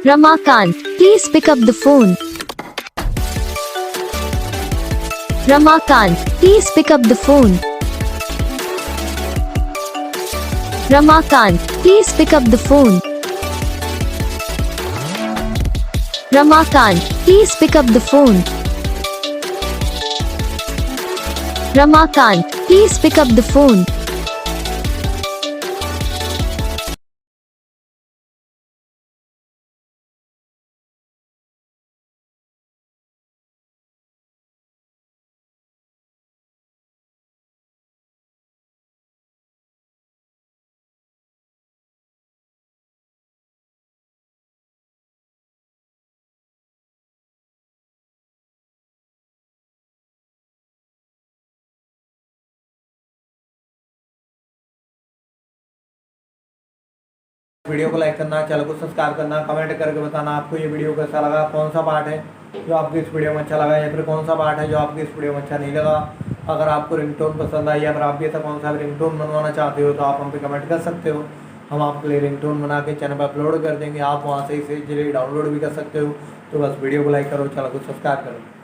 Ramakant, please pick up the phone. Ramakant, please pick up the phone. Ramakant, please pick up the phone. Ramakant, please pick up the phone. Ramakant, please pick up the phone. Video को like करना, channel को subscribe करना, comment करके बताना आपको ये video कैसा लगा, कौन सा पार्ट है जो आपको इस वीडियो में अच्छा लगा या फिर कौन सा पार्ट है जो आपको इस वीडियो में अच्छा नहीं लगा। अगर आपको रिंगटोन पसंद आई या फिर आप भी ऐसा कौन सा रिंगटोन बनवाना चाहते हो तो आप हम पे कमेंट कर सकते हो। हम आपके लिए रिंगटोन बना के चैनल पर अपलोड कर देंगे, आप वहाँ से इसे डाउनलोड भी कर सकते हो। तो बस वीडियो को लाइक करो, चैनल को सब्सक्राइब करो।